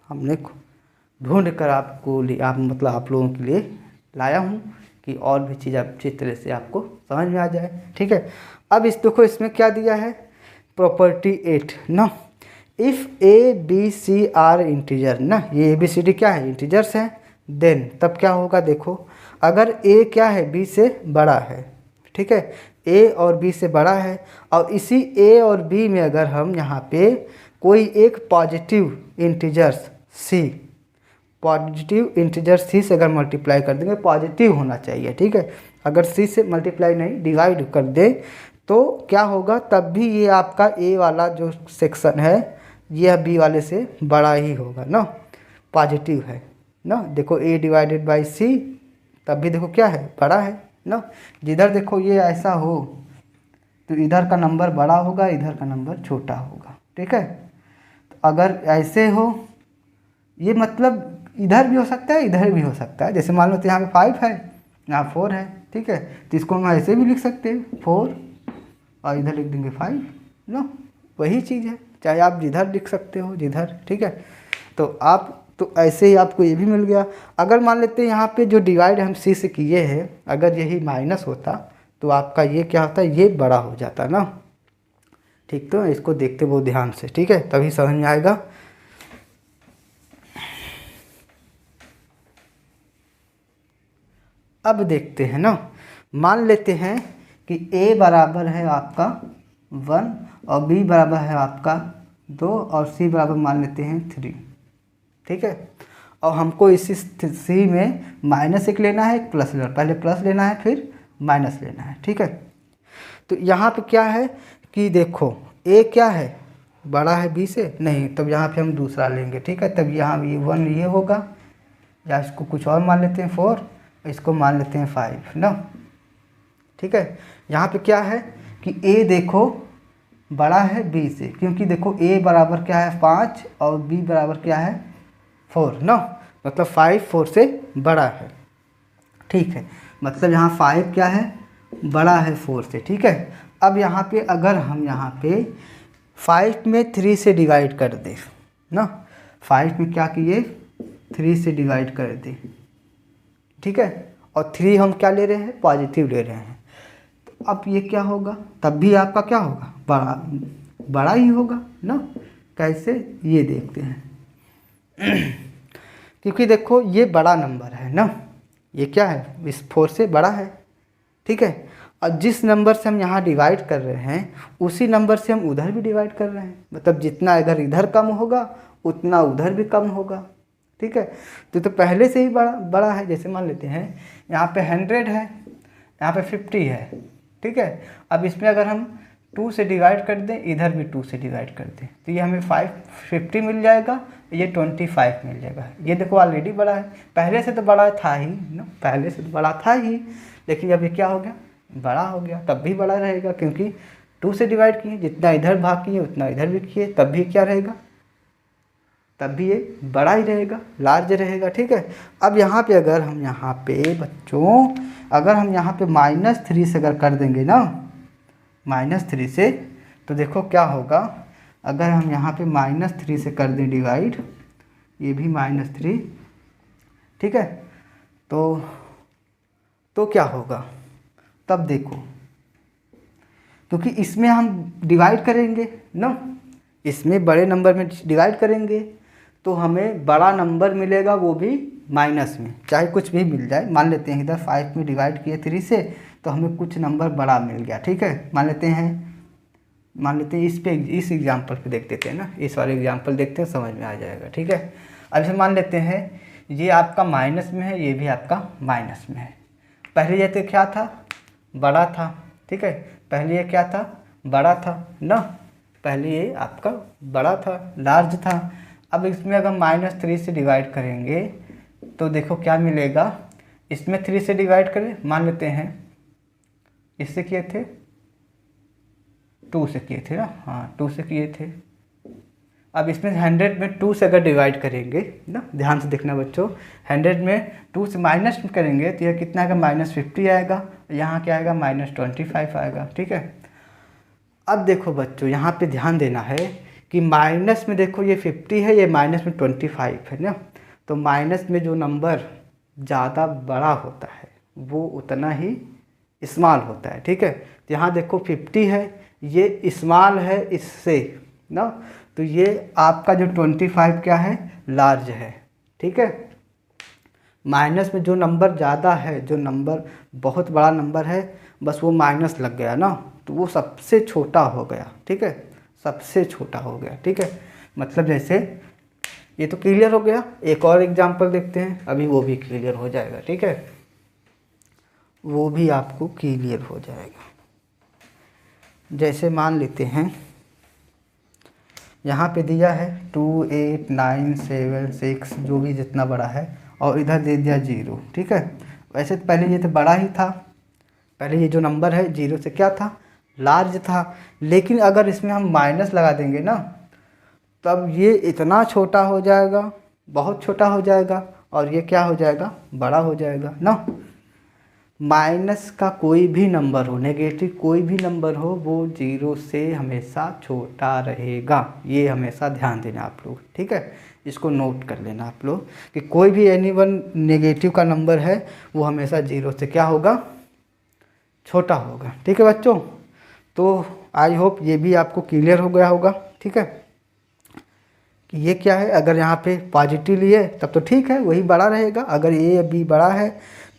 हमने ढूंढ कर आपको मतलब आप लोगों के लिए लाया हूँ कि और भी चीज़ अच्छी तरह से आपको समझ में आ जाए। ठीक है, अब इस देखो इसमें क्या दिया है, प्रॉपर्टी 8 ना, इफ़ ABC आर इंटीजर ना, ये ABCD क्या है, इंटीजर्स हैं, देन तब क्या होगा, देखो अगर A क्या है B से बड़ा है, ठीक है, A और B से बड़ा है, और इसी A और B में अगर हम यहाँ पे कोई एक positive integers C, positive integer C से अगर मल्टीप्लाई कर देंगे, पॉजिटिव होना चाहिए। ठीक है, अगर C से मल्टीप्लाई नहीं डिवाइड कर दे तो क्या होगा, तब भी ये आपका A वाला जो सेक्शन है यह B वाले से बड़ा ही होगा ना, पॉजिटिव है ना। देखो A डिवाइडेड बाई C, तब भी देखो क्या है, बड़ा है ना। जिधर देखो ये ऐसा हो तो इधर का नंबर बड़ा होगा, इधर का नंबर छोटा होगा। ठीक है, तो अगर ऐसे हो, ये मतलब इधर भी हो सकता है, इधर भी हो सकता है। जैसे मान लो तो यहाँ पे 5 है, यहाँ 4 है। ठीक है, तो इसको हम ऐसे भी लिख सकते हैं 4, और इधर लिख देंगे 5 ना, वही चीज़ है, चाहे आप जिधर लिख सकते हो जिधर। ठीक है, तो आप तो ऐसे ही आपको ये भी मिल गया। अगर मान लेते हैं यहाँ पे जो डिवाइड हम C से किए हैं, अगर यही माइनस होता तो आपका ये क्या होता, ये बड़ा हो जाता ना। ठीक, तो इसको देखते बहुत ध्यान से, ठीक है, तभी समझ में आएगा। अब देखते हैं ना, मान लेते हैं कि A बराबर है आपका 1 और B बराबर है आपका 2 और C बराबर मान लेते हैं 3। ठीक है, और हमको इसी C में -1 लेना है, एक प्लस लेना, पहले प्लस लेना है फिर माइनस लेना है। ठीक है, तो यहाँ पे क्या है कि देखो A क्या है, बड़ा है B से, नहीं, तब यहाँ पे हम दूसरा लेंगे। ठीक है, तब यहाँ ये 1 ये होगा, या इसको कुछ और मान लेते हैं 4, इसको मान लेते हैं 5 ना। ठीक है, यहाँ पे क्या है कि A देखो बड़ा है B से, क्योंकि देखो A बराबर क्या है 5 और B बराबर क्या है 4 ना, मतलब 5 4 से बड़ा है। ठीक है, मतलब यहाँ 5 क्या है, बड़ा है 4 से। ठीक है, अब यहाँ पे अगर हम यहाँ पे 5 में 3 से डिवाइड कर दें ना, 5 में क्या किए 3 से डिवाइड कर दें। ठीक है, और 3 हम क्या ले रहे हैं, पॉजिटिव ले रहे हैं, तो अब ये क्या होगा, तब भी आपका क्या होगा, बड़ा ही होगा ना। कैसे, ये देखते हैं। क्योंकि देखो ये बड़ा नंबर है ना, ये क्या है, इस 4 से बड़ा है। ठीक है, और जिस नंबर से हम यहाँ डिवाइड कर रहे हैं उसी नंबर से हम उधर भी डिवाइड कर रहे हैं, मतलब जितना अगर इधर कम होगा उतना उधर भी कम होगा। ठीक है, तो पहले से ही बड़ा है। जैसे मान लेते हैं यहाँ पे 100 है, यहाँ पे 50 है। ठीक है, अब इसमें अगर हम 2 से डिवाइड कर दें, इधर भी 2 से डिवाइड कर दें, तो ये हमें 50 मिल जाएगा, ये 25 मिल जाएगा। ये देखो ऑलरेडी बड़ा है, पहले से तो बड़ा था ही ना, पहले से तो बड़ा था ही, लेकिन अब ये क्या हो गया बड़ा हो गया, तब भी बड़ा रहेगा क्योंकि 2 से डिवाइड किए, जितना इधर भाग किए उतना इधर भी किए, तब भी क्या रहेगा, तब भी ये बड़ा ही रहेगा, लार्ज रहेगा। ठीक है। अब यहाँ पे अगर हम यहाँ पे बच्चों अगर हम यहाँ पे -3 से अगर कर देंगे ना, -3 से, तो देखो क्या होगा। अगर हम यहाँ पे -3 से कर दें डिवाइड, ये भी -3, ठीक है, तो क्या होगा, तब देखो, क्योंकि इसमें हम डिवाइड करेंगे ना, इसमें बड़े नंबर में डिवाइड करेंगे तो हमें बड़ा नंबर मिलेगा, वो भी माइनस में, चाहे कुछ भी मिल जाए। मान लेते हैं इधर 5 में डिवाइड किए 3 से, तो हमें कुछ नंबर बड़ा मिल गया। ठीक है, मान लेते हैं इस एग्जाम्पल पे देख देते हैं ना, इस वाले एग्जाम्पल देखते हैं, समझ में आ जाएगा। ठीक है। अब इसे मान लेते हैं ये आपका माइनस में है, ये भी आपका माइनस में है। पहले ये तो क्या था, बड़ा था। ठीक है, पहले ये क्या था, बड़ा था ना, पहले ये आपका बड़ा था, लार्ज था। अब इसमें अगर -3 से डिवाइड करेंगे तो देखो क्या मिलेगा, इसमें 3 से डिवाइड करें, मान लेते हैं इससे किए थे, 2 से किए थे ना, हाँ 2 से किए थे। अब इसमें 100 में 2 से अगर डिवाइड करेंगे ना, ध्यान से देखना बच्चों, 100 में 2 से माइनस करेंगे तो यह कितना आएगा, -50 आएगा, यहाँ क्या आएगा, -25 आएगा। ठीक है। अब देखो बच्चों यहाँ पे ध्यान देना है कि माइनस में देखो ये 50 है, ये माइनस में 25 है ना, तो माइनस में जो नंबर ज़्यादा बड़ा होता है वो उतना ही स्मॉल होता है। ठीक है, तो यहाँ देखो 50 है, ये स्मॉल है इससे ना, तो ये आपका जो 25 क्या है, लार्ज है। ठीक है, माइनस में जो नंबर ज़्यादा है, जो नंबर बहुत बड़ा नंबर है, बस वो माइनस लग गया ना, तो वो सबसे छोटा हो गया। ठीक है, सबसे छोटा हो गया। ठीक है, मतलब जैसे ये तो क्लियर हो गया। एक और एग्जांपल देखते हैं, अभी वो भी क्लियर हो जाएगा। ठीक है, वो भी आपको क्लियर हो जाएगा। जैसे मान लेते हैं यहाँ पे दिया है 2, 8, 9, 7, 6 जो भी जितना बड़ा है, और इधर दे दिया 0। ठीक है, वैसे तो पहले ये तो बड़ा ही था, पहले ये जो नंबर है 0 से क्या था, लार्ज था, लेकिन अगर इसमें हम माइनस लगा देंगे ना, तब ये इतना छोटा हो जाएगा, बहुत छोटा हो जाएगा, और ये क्या हो जाएगा, बड़ा हो जाएगा ना। माइनस का कोई भी नंबर हो, नेगेटिव कोई भी नंबर हो, वो 0 से हमेशा छोटा रहेगा, ये हमेशा ध्यान देना आप लोग। ठीक है, इसको नोट कर लेना आप लोग कि कोई भी एनीवन नेगेटिव का नंबर है वो हमेशा 0 से क्या होगा, छोटा होगा। ठीक है बच्चों, तो आई होप ये भी आपको क्लियर हो गया होगा। ठीक है, कि ये क्या है, अगर यहाँ पे पॉजिटिव लिए तब तो ठीक है, वही बड़ा रहेगा। अगर ए बी बड़ा है,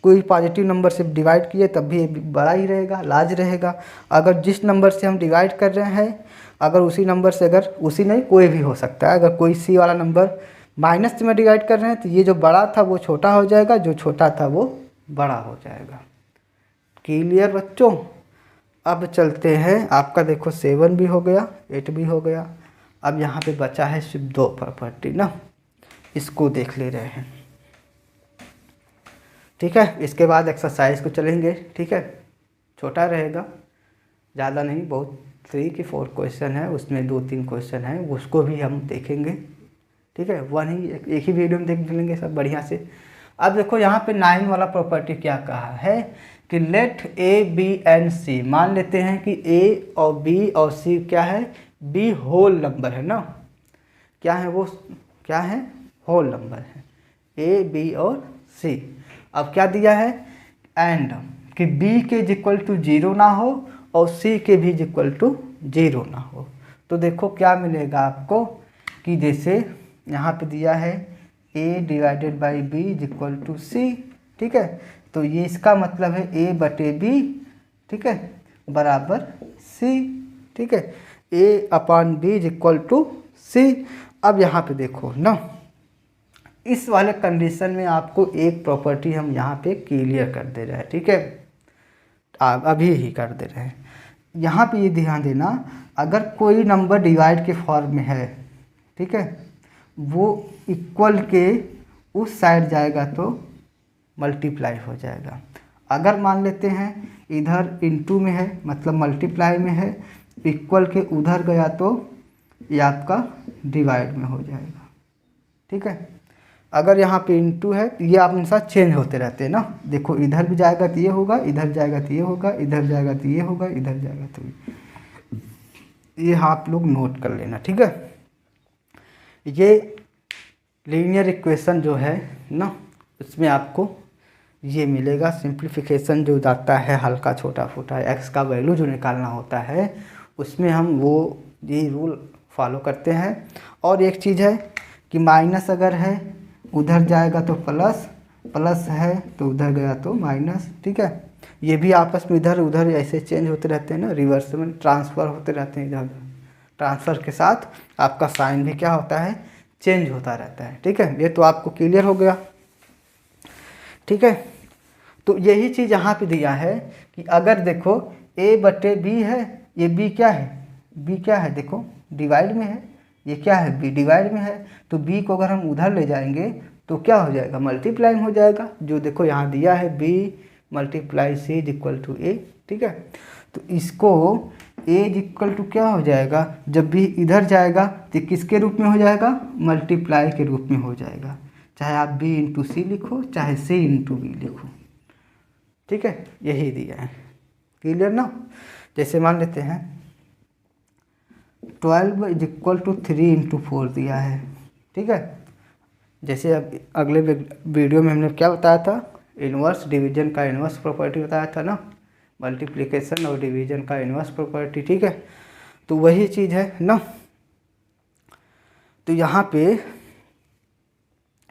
कोई पॉजिटिव नंबर से डिवाइड किए तब भी बड़ा ही रहेगा, लार्ज रहेगा। अगर जिस नंबर से हम डिवाइड कर रहे हैं, अगर उसी नंबर से, अगर उसी नहीं कोई भी हो सकता है, अगर कोई सी वाला नंबर माइनस में डिवाइड कर रहे हैं तो ये जो बड़ा था वो छोटा हो जाएगा, जो छोटा था वो बड़ा हो जाएगा। क्लियर बच्चों। अब चलते हैं, आपका देखो 7 भी हो गया, 8 भी हो गया। अब यहाँ पे बचा है सिर्फ 2 प्रॉपर्टी ना, इसको देख ले रहे हैं। ठीक है, इसके बाद एक्सरसाइज को चलेंगे। ठीक है, छोटा रहेगा, ज़्यादा नहीं, बहुत 3 की 4 क्वेश्चन है, उसमें 2-3 क्वेश्चन है, उसको भी हम देखेंगे। ठीक है, वन ही एक ही वीडियो में देख लेंगे सब बढ़िया से। अब देखो यहाँ पे 9 वाला प्रॉपर्टी क्या कहा है कि लेट ए बी एंड सी, मान लेते हैं कि ए और बी और सी क्या है, बी होल नंबर है ना, क्या है वो, क्या है, होल नंबर है, ए बी और सी। अब क्या दिया है, एंड कि b के इक्वल टू 0 ना हो और c के भी इक्वल टू 0 ना हो। तो देखो क्या मिलेगा आपको कि जैसे यहाँ पे दिया है a divided by b equal to c. ठीक है, तो ये इसका मतलब है a बटे b, ठीक है, बराबर c। ठीक है, a upon b equal to c. अब यहाँ पे देखो ना, इस वाले कंडीशन में आपको एक प्रॉपर्टी हम यहाँ पे क्लियर कर दे रहे हैं। ठीक है, अभी ही कर दे रहे हैं। यहाँ पे ये ध्यान देना, अगर कोई नंबर डिवाइड के फॉर्म में है, ठीक है, वो इक्वल के उस साइड जाएगा तो मल्टीप्लाई हो जाएगा। अगर मान लेते हैं इधर इनटू में है मतलब मल्टीप्लाई में है, इक्वल के उधर गया तो ये आपका डिवाइड में हो जाएगा। ठीक है, अगर यहाँ पे इनटू है तो ये आप उनके साथ चेंज होते रहते हैं ना। देखो इधर भी जाएगा तो ये होगा, इधर जाएगा तो ये होगा, इधर जाएगा तो ये होगा, इधर जाएगा तो ये आप लोग नोट कर लेना। ठीक है, ये लीनियर इक्वेशन जो है ना उसमें आपको ये मिलेगा। सिंप्लीफिकेशन जो जाता है हल्का छोटा फूटा एक्स का वैल्यू जो निकालना होता है उसमें हम वो ये रूल फॉलो करते हैं। और एक चीज़ है कि माइनस अगर है उधर जाएगा तो प्लस, प्लस है तो उधर गया तो माइनस। ठीक है, ये भी आपस में इधर उधर ऐसे चेंज होते रहते हैं ना, रिवर्स में ट्रांसफ़र होते रहते हैं इधर उधर। ट्रांसफ़र के साथ आपका साइन भी क्या होता है, चेंज होता रहता है। ठीक है, ये तो आपको क्लियर हो गया। ठीक है, तो यही चीज़ यहाँ पे दिया है कि अगर देखो a बटे b है, ये b क्या है, b क्या है देखो डिवाइड में है, ये क्या है b डिवाइड में है, तो b को अगर हम उधर ले जाएंगे तो क्या हो जाएगा, मल्टीप्लाई हो जाएगा। जो देखो यहाँ दिया है b multiply c is equal to a। ठीक है, तो इसको a इज इक्वल टू क्या हो जाएगा, जब b इधर जाएगा तो किसके रूप में हो जाएगा, मल्टीप्लाई के रूप में हो जाएगा। चाहे आप b इंटू सी लिखो चाहे c इंटू b लिखो। ठीक है, यही दिया है, क्लियर ना। जैसे मान लेते हैं 12 इज इक्वल टू 3 इंटू 4 दिया है। ठीक है, जैसे अब अगले वीडियो में हमने क्या बताया था, इन्वर्स डिवीजन का इन्वर्स प्रॉपर्टी बताया था ना, मल्टीप्लिकेशन और डिवीजन का इन्वर्स प्रॉपर्टी। ठीक है, तो वही चीज़ है ना। तो यहाँ पे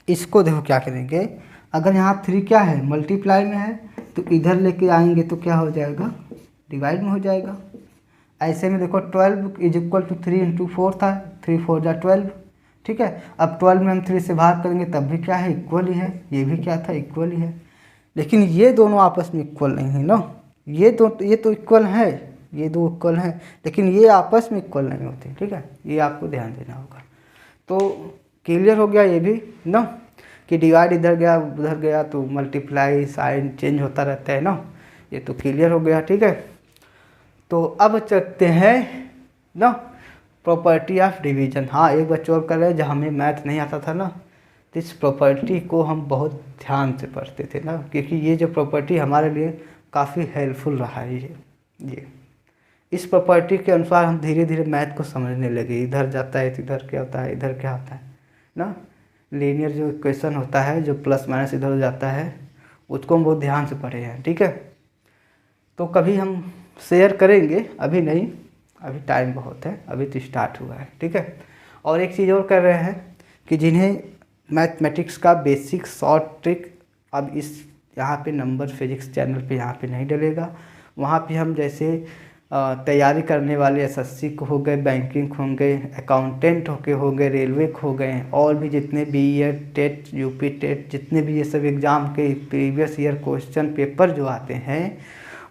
इसको देखो क्या करेंगे, अगर यहाँ 3 क्या है मल्टीप्लाई में है तो इधर लेके आएंगे तो क्या हो जाएगा, डिवाइड में हो जाएगा। ऐसे में देखो 12 इज इक्वल टू 3 इंटू 4 था, 3 4 जा 12। ठीक है, अब 12 में हम 3 से भाग करेंगे तब भी क्या है, इक्वल ही है। ये भी क्या था, इक्वल ही है। लेकिन ये दोनों आपस में इक्वल नहीं है ना, ये तो इक्वल है, ये दो इक्वल हैं, लेकिन ये आपस में इक्वल नहीं होते। ठीक है, ये आपको ध्यान देना होगा। तो क्लियर हो गया ये भी ना, कि डिवाइड इधर गया उधर गया तो मल्टीप्लाई साइन चेंज होता रहता है ना, ये तो क्लियर हो गया। ठीक है, तो अब चलते हैं ना प्रॉपर्टी ऑफ डिवीजन। हाँ, एक बच्चों और कर रहे हैं, जहाँ हमें मैथ नहीं आता था ना, तो इस प्रॉपर्टी को हम बहुत ध्यान से पढ़ते थे ना, क्योंकि ये जो प्रॉपर्टी हमारे लिए काफ़ी हेल्पफुल रहा है। ये इस प्रॉपर्टी के अनुसार हम धीरे धीरे मैथ को समझने लगे। इधर जाता है तो इधर क्या होता है, इधर क्या होता है ना, लीनियर जो इक्वेशन होता है जो प्लस माइनस इधर हो जाता है, उसको हम बहुत ध्यान से पढ़े हैं। ठीक है, तो कभी हम शेयर करेंगे, अभी नहीं, अभी टाइम बहुत है, अभी तो स्टार्ट हुआ है। ठीक है, और एक चीज़ और कर रहे हैं कि जिन्हें मैथमेटिक्स का बेसिक शॉर्ट ट्रिक अब इस यहाँ पे नंबर फिजिक्स चैनल पे यहाँ पे नहीं डलेगा, वहाँ पे हम जैसे तैयारी करने वाले एसएससी को हो गए, बैंकिंग हो गए, अकाउंटेंट हो गए, रेलवे हो गए, और भी जितने बीएड टेट यूपी टेट जितने भी ये सब एग्ज़ाम के प्रीवियस ईयर क्वेश्चन पेपर जो आते हैं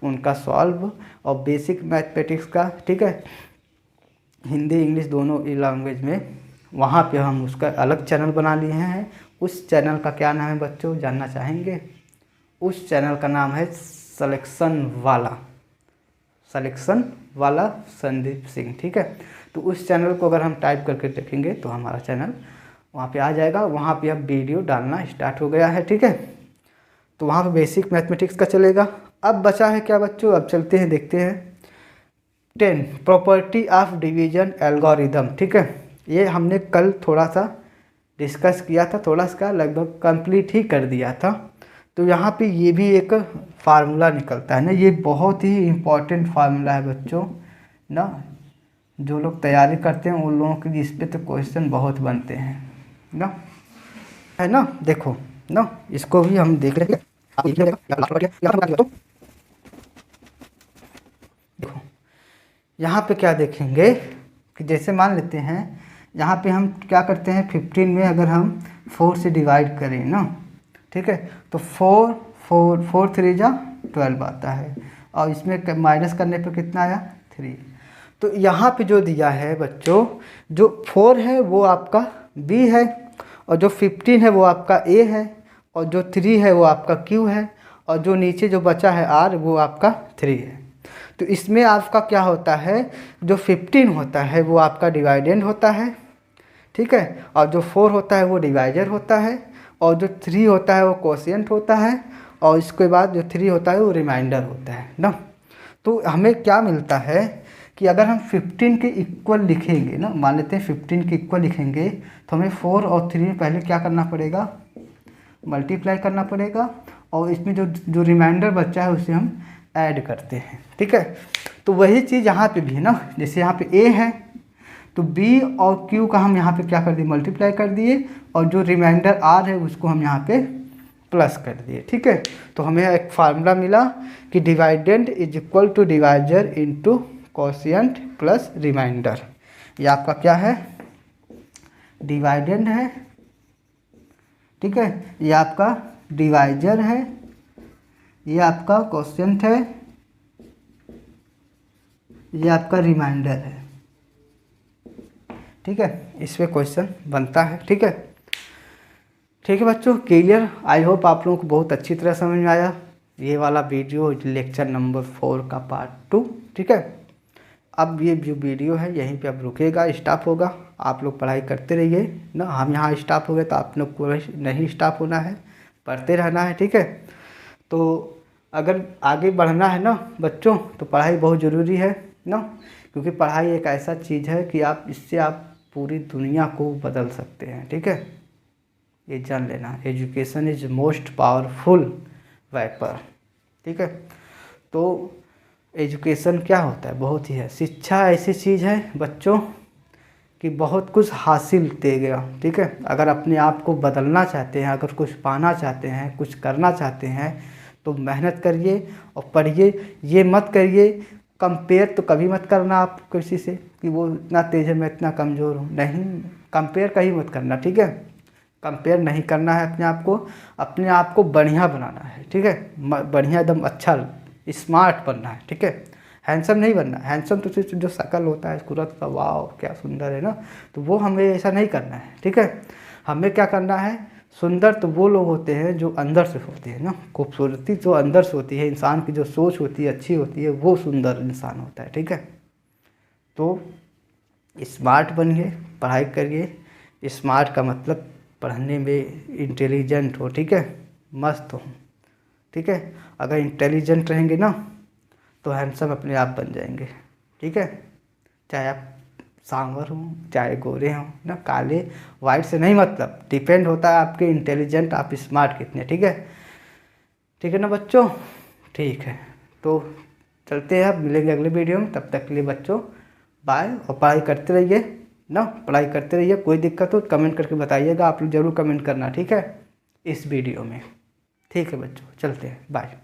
उनका सॉल्व, और बेसिक मैथमेटिक्स का, ठीक है, हिंदी इंग्लिश दोनों लैंग्वेज में, वहाँ पे हम उसका अलग चैनल बना लिए हैं। उस चैनल का क्या नाम है बच्चों, जानना चाहेंगे? उस चैनल का नाम है सिलेक्शन वाला संदीप सिंह। ठीक है, तो उस चैनल को अगर हम टाइप करके देखेंगे तो हमारा चैनल वहाँ पे आ जाएगा। वहाँ पे अब वीडियो डालना स्टार्ट हो गया है। ठीक है, तो वहाँ पे बेसिक मैथमेटिक्स का चलेगा। अब बचा है क्या बच्चों, अब चलते हैं देखते हैं 10 प्रॉपर्टी ऑफ डिवीजन एल्गोरिदम। ठीक है, ये हमने कल थोड़ा सा डिस्कस किया था, थोड़ा सा लगभग कंप्लीट ही कर दिया था। तो यहाँ पे ये भी एक फार्मूला निकलता है ना, ये बहुत ही इम्पोर्टेंट फार्मूला है बच्चों ना, जो लोग तैयारी करते हैं उन लोगों के इस पे तो क्वेश्चन बहुत बनते हैं ना, है ना। देखो ना, इसको भी हम देख रहे हैं। देखो यहाँ पे क्या देखेंगे कि जैसे मान लेते हैं यहाँ पे हम क्या करते हैं, 15 में अगर हम 4 से डिवाइड करें ना, ठीक है, तो 4 3 जा 12 आता है, और इसमें माइनस करने पर कितना आया 3। तो यहाँ पे जो दिया है बच्चों, जो 4 है वो आपका B है, और जो 15 है वो आपका A है, और जो 3 है वो आपका Q है, और जो नीचे जो बचा है r वो आपका 3 है। तो इसमें आपका क्या होता है, जो 15 होता है वो आपका डिवाइडेंड होता है, ठीक है, और जो 4 होता है वो डिवाइजर होता है, और जो 3 होता है वो कोशिएंट होता है, और इसके बाद जो 3 होता है वो रिमाइंडर होता है ना। तो हमें क्या मिलता है कि अगर हम 15 के इक्वल लिखेंगे ना, मान लेते हैं 15 के इक्वल लिखेंगे, तो हमें 4 और 3 में पहले क्या करना पड़ेगा, मल्टीप्लाई करना पड़ेगा, और इसमें जो जो रिमाइंडर बचा है उसे हम ऐड करते हैं, ठीक है। तो वही चीज़ यहाँ पे भी है ना, जैसे यहाँ पे a है तो b और q का हम यहाँ पे क्या कर दिए, मल्टीप्लाई कर दिए, और जो रिमाइंडर r है उसको हम यहाँ पे प्लस कर दिए, ठीक है। तो हमें एक फार्मूला मिला कि dividend is equal to divisor into quotient plus remainder. ये आपका क्या है, डिवाइडेंड है, ठीक है, ये आपका डिवाइजर है, ये आपका कोशिएंट है, ये आपका रिमाइंडर है, ठीक है। इस पे क्वेश्चन बनता है, ठीक है। ठीक है बच्चों, क्लियर। आई होप आप लोगों को बहुत अच्छी तरह समझ में आया ये वाला वीडियो, लेक्चर नंबर 4 का पार्ट 2, ठीक है। अब ये जो वीडियो है यहीं पे अब रुकेगा, स्टॉप होगा। आप लोग पढ़ाई करते रहिए ना, हम यहाँ स्टॉप हो गए तो आप लोग को नहीं स्टॉप होना है, पढ़ते रहना है, ठीक है। तो अगर आगे बढ़ना है ना बच्चों, तो पढ़ाई बहुत ज़रूरी है ना, क्योंकि पढ़ाई एक ऐसा चीज़ है कि आप इससे आप पूरी दुनिया को बदल सकते हैं, ठीक है। ये जान लेना, education is most powerful weapon, ठीक है। तो एजुकेशन क्या होता है, बहुत ही है, शिक्षा ऐसी चीज़ है बच्चों कि बहुत कुछ हासिल देगा, ठीक है। अगर अपने आप को बदलना चाहते हैं, अगर कुछ पाना चाहते हैं, कुछ करना चाहते हैं, तो मेहनत करिए और पढ़िए। ये मत करिए, कंपेयर तो कभी मत करना आप किसी से कि वो इतना तेज़ है मैं इतना कमज़ोर हूँ, नहीं, कंपेयर कहीं मत करना, ठीक है। कंपेयर नहीं करना है अपने आप को बढ़िया बनाना है, ठीक है। बढ़िया एकदम अच्छा स्मार्ट बनना है, ठीक है। हैंडसम नहीं बनना, हैंडसम तो सिर्फ जो शक्ल होता है सूरत का, वाह क्या सुंदर है ना, तो वो हमें ऐसा नहीं करना है, ठीक है। हमें क्या करना है, सुंदर तो वो लोग होते हैं जो अंदर से होते हैं ना, खूबसूरती जो अंदर से होती है, इंसान की जो सोच होती है अच्छी होती है, वो सुंदर इंसान होता है, ठीक है। तो स्मार्ट बनिए, पढ़ाई करिए। स्मार्ट का मतलब पढ़ने में इंटेलिजेंट हो, ठीक है, मस्त हो, ठीक है। अगर इंटेलिजेंट रहेंगे ना तो हैंडसम अपने आप बन जाएंगे, ठीक है। चाहे आप सांवर हों चाहे गोरे हों ना, काले वाइट से नहीं मतलब, डिपेंड होता है आपके इंटेलिजेंट, आप स्मार्ट कितने, ठीक है। ठीक है ना बच्चों, ठीक है। तो चलते हैं, अब मिलेंगे अगले वीडियो में, तब तक के लिए बच्चों बाय, और पढ़ाई करते रहिए ना, पढ़ाई करते रहिए। कोई दिक्कत हो कमेंट करके बताइएगा, आप लोग ज़रूर कमेंट करना, ठीक है, इस वीडियो में, ठीक है बच्चों, चलते हैं, बाय।